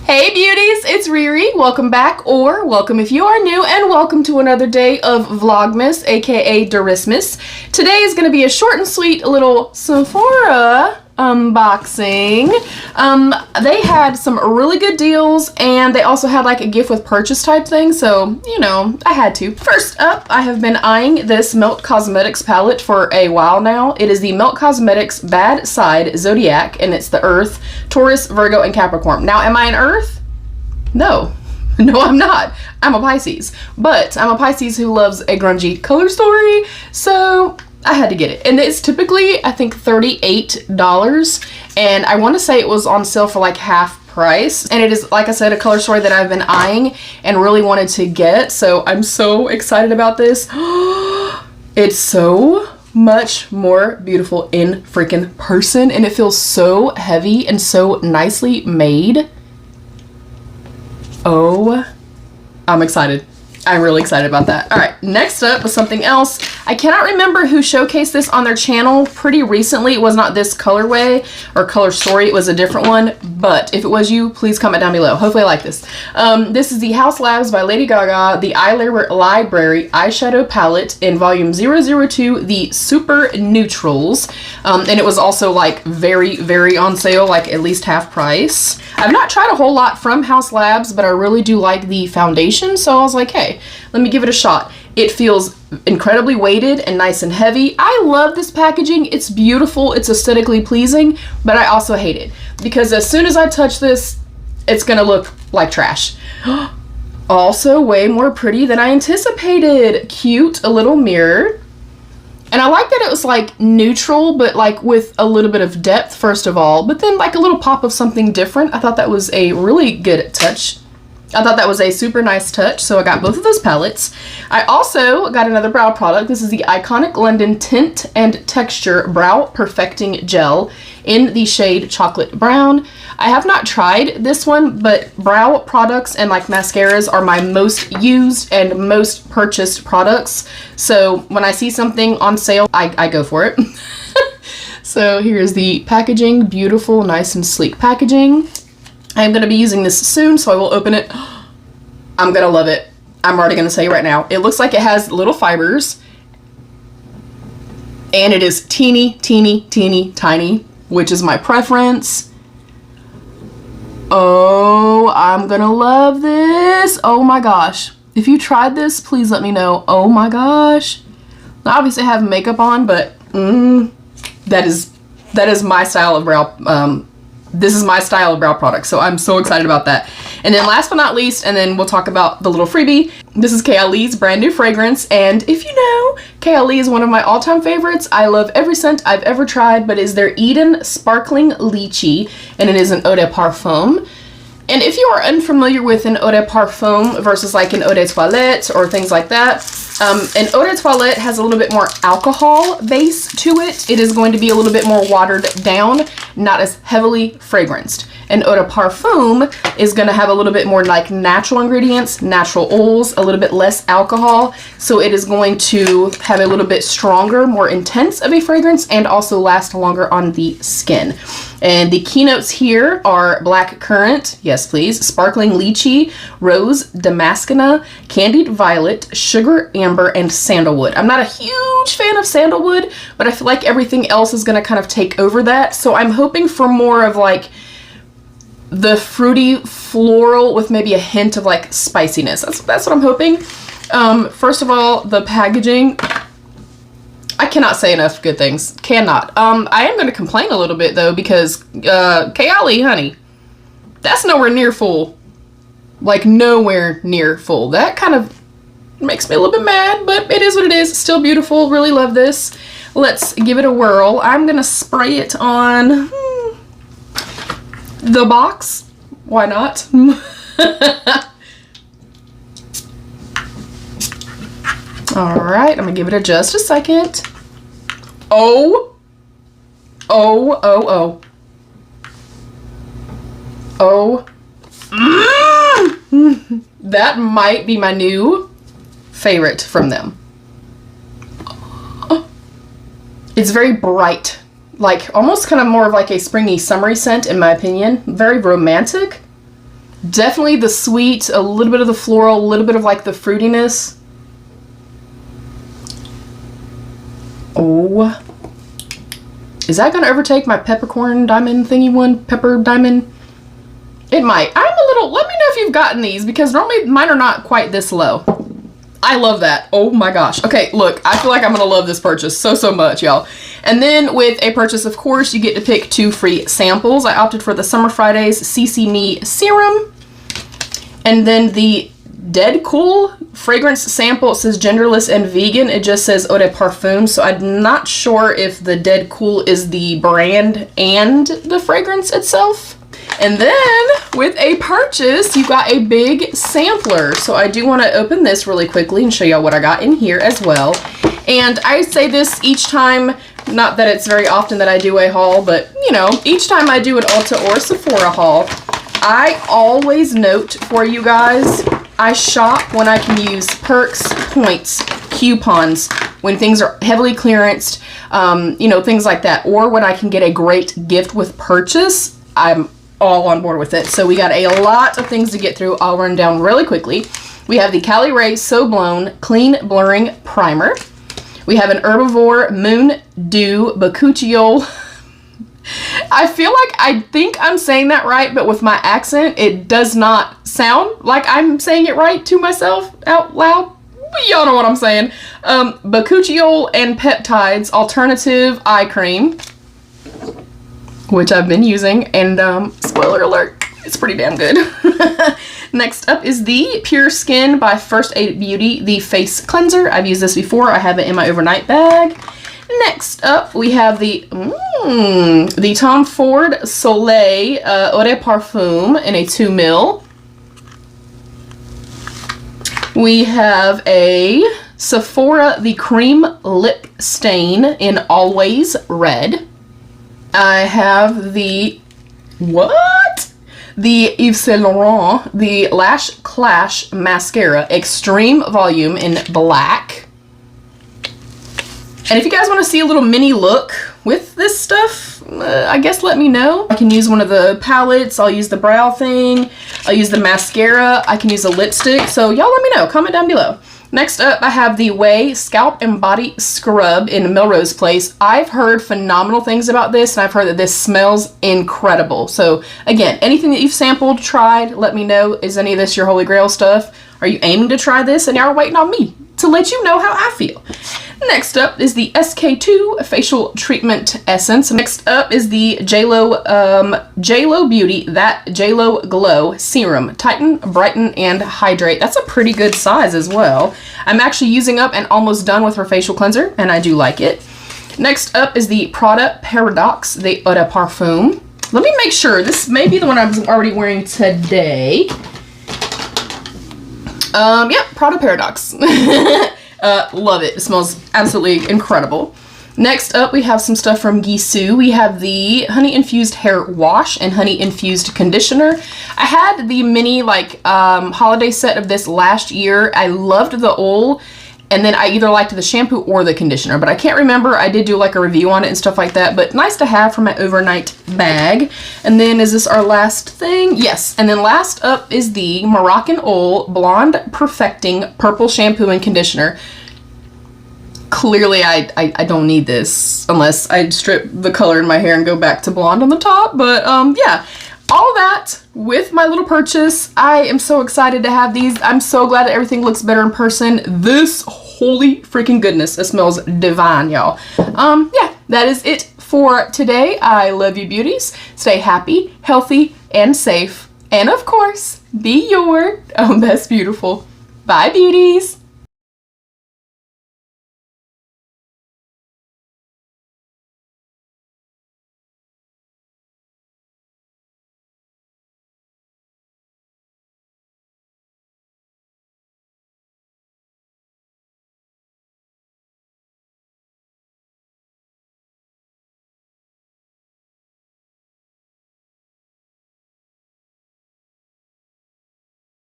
Hey beauties, it's Riri. Welcome back, or welcome if you are new, and welcome to another day of Vlogmas, aka Durismus. Today is going to be a short and sweet little Sephora unboxing. They had some really good deals, and they also had like a gift with purchase type thing, so you know, I had to. First up, I have been eyeing this Melt Cosmetics palette for a while now. It is the Melt Cosmetics Bad Side Zodiac, and it's the Earth, Taurus, Virgo, and Capricorn. Now, am I an Earth? No. No, I'm not. I'm a Pisces. But I'm a Pisces who loves a grungy color story, so I had to get it. And it's typically, I think, $38. And I want to say it was on sale for like half price. And it is, like I said, a color story that I've been eyeing and really wanted to get. So I'm so excited about this. It's so much more beautiful in freaking person. And it feels so heavy and so nicely made. Oh, I'm excited. I'm really excited about that. All right, next up was something else. I cannot remember who showcased this on their channel pretty recently. It was not this colorway or color story. It was a different one. But if it was you, please comment down below. Hopefully I like this. This is the Haus Labs by Lady Gaga, the Library eyeshadow palette in volume 002, the Super Neutrals. And it was also like very, very on sale, like at least half price. I've not tried a whole lot from Haus Labs, but I really do like the foundation. So I was like, hey, let me give it a shot. It feels incredibly weighted and nice and heavy. I love this packaging. It's beautiful. It's aesthetically pleasing, but I also hate it because as soon as I touch this, it's gonna look like trash. Also way more pretty than I anticipated. Cute, a little mirror. And I like that it was like neutral, but like with a little bit of depth, first of all, but then like a little pop of something different. I thought that was a really good touch. I thought that was a super nice touch, so I got both of those palettes. I also got another brow product. This is the Iconic London Tint and Texture Brow Perfecting Gel in the shade Chocolate Brown. I have not tried this one, but brow products and like mascaras are my most used and most purchased products. So when I see something on sale, I go for it. So here's the packaging. Beautiful, nice and sleek packaging. I'm going to be using this soon, so I will open it. I'm going to love it. I'm already going to say right now. It looks like it has little fibers. And it is teeny, teeny, teeny, tiny, which is my preference. Oh, I'm going to love this. Oh my gosh. If you tried this, please let me know. Oh my gosh. I obviously have makeup on, but that is my style of brow this is my style of brow product, so I'm so excited about that. And then last but not least, and then we'll talk about the little freebie, this is Kayali's brand new fragrance, and if you know, Kayali is one of my all-time favorites. I love every scent I've ever tried, but it's their Eden Sparkling Lychee, and it is an eau de parfum. And if you are unfamiliar with an eau de parfum versus like an eau de toilette or things like that, an eau de toilette has a little bit more alcohol base to it. It is going to be a little bit more watered down, not as heavily fragranced. An eau de parfum is going to have a little bit more like natural ingredients, natural oils, a little bit less alcohol. So it is going to have a little bit stronger, more intense of a fragrance and also last longer on the skin. And the keynotes here are black currant, yes please, sparkling lychee, rose damascena, candied violet, sugar amber, and sandalwood. I'm not a huge fan of sandalwood, but I feel like everything else is going to kind of take over that. So I'm hoping for more of like the fruity floral with maybe a hint of like spiciness. That's what I'm hoping. First of all, the packaging, I cannot say enough good things. Cannot. I am going to complain a little bit though, because Kayali, honey, that's nowhere near full. Like nowhere near full. That kind of makes me a little bit mad, but it is what it is. Still beautiful. Really love this. Let's give it a whirl. I'm going to spray it on the box. Why not? Alright, I'm gonna give it just a second. Oh. Oh, oh, oh. Oh. That might be my new favorite from them. It's very bright. Like, almost kind of more of like a springy, summery scent, in my opinion. Very romantic. Definitely the sweet, a little bit of the floral, a little bit of like the fruitiness. Oh, is that gonna overtake my peppercorn diamond thingy one? Pepper diamond? It might. I'm a little, let me know if you've gotten these, because normally mine are not quite this low. I love that. Oh my gosh. Okay, look, I feel like I'm gonna love this purchase so much, y'all. And then with a purchase, of course, you get to pick 2 free samples. I opted for the Summer Fridays CC Me Serum. And then the Dead Cool fragrance sample. It says genderless and vegan. It just says eau de parfum. So I'm not sure if the Dead Cool is the brand and the fragrance itself. And then with a purchase, you got a big sampler. So I do want to open this really quickly and show y'all what I got in here as well. And I say this each time, not that it's very often that I do a haul, but you know, each time I do an Ulta or Sephora haul, I always note for you guys, I shop when I can use perks, points, coupons, when things are heavily clearanced, you know, things like that. Or when I can get a great gift with purchase, I'm all on board with it. So we got a lot of things to get through. I'll run down really quickly. We have the Cali Ray So Blown Clean Blurring Primer. We have an Herbivore Moon Dew Bakuchiol. I feel like I think I'm saying that right, but with my accent, it does not sound like I'm saying it right to myself out loud. Y'all know what I'm saying. Bakuchiol and Peptides Alternative Eye Cream, which I've been using, and spoiler alert, it's pretty damn good. Next up is the Pure Skin by First Aid Beauty, the Face Cleanser. I've used this before. I have it in my overnight bag. Next up, we have the Tom Ford Soleil Eau de Parfum in a 2 ml. We have a Sephora The Cream Lip Stain in Always Red. I have the, the Yves Saint Laurent, the Lash Clash Mascara Extreme Volume in Black. And if you guys want to see a little mini look with this stuff, I guess let me know. I can use one of the palettes, I'll use the brow thing, I'll use the mascara, I can use a lipstick, so y'all let me know, comment down below. Next up, I have the Way Scalp and Body Scrub in Melrose Place. I've heard phenomenal things about this, and I've heard that this smells incredible. So again, anything that you've sampled, tried, let me know. Is any of this your holy grail stuff? Are you aiming to try this and y'all are waiting on me to let you know how I feel? Next up is the SK2 Facial Treatment Essence. Next up is the JLo Beauty That JLo Glow Serum. Tighten, Brighten, and Hydrate. That's a pretty good size as well. I'm actually using up and almost done with her facial cleanser, and I do like it. Next up is the Prada Paradoxe the Eau de Parfum. Let me make sure. This may be the one I'm already wearing today. Yeah, Prada Paradoxe. Love it. It smells absolutely incredible. Next up, we have some stuff from Gisou. We have the Honey Infused Hair Wash and Honey Infused Conditioner. I had the mini holiday set of this last year. I loved the oil, and then I either liked the shampoo or the conditioner, but I can't remember. I did do like a review on it and stuff like that, but nice to have for my overnight bag. And then is this our last thing? Yes. And then last up is the Moroccan Oil Blonde Perfecting Purple Shampoo and Conditioner. Clearly, I don't need this unless I strip the color in my hair and go back to blonde on the top. But yeah, all that with my little purchase. I am so excited to have these. I'm so glad that everything looks better in person. This, holy freaking goodness, it smells divine, y'all. Yeah, that is it for today. I love you, beauties. Stay happy, healthy, and safe. And of course, be your own best beautiful. Bye, beauties.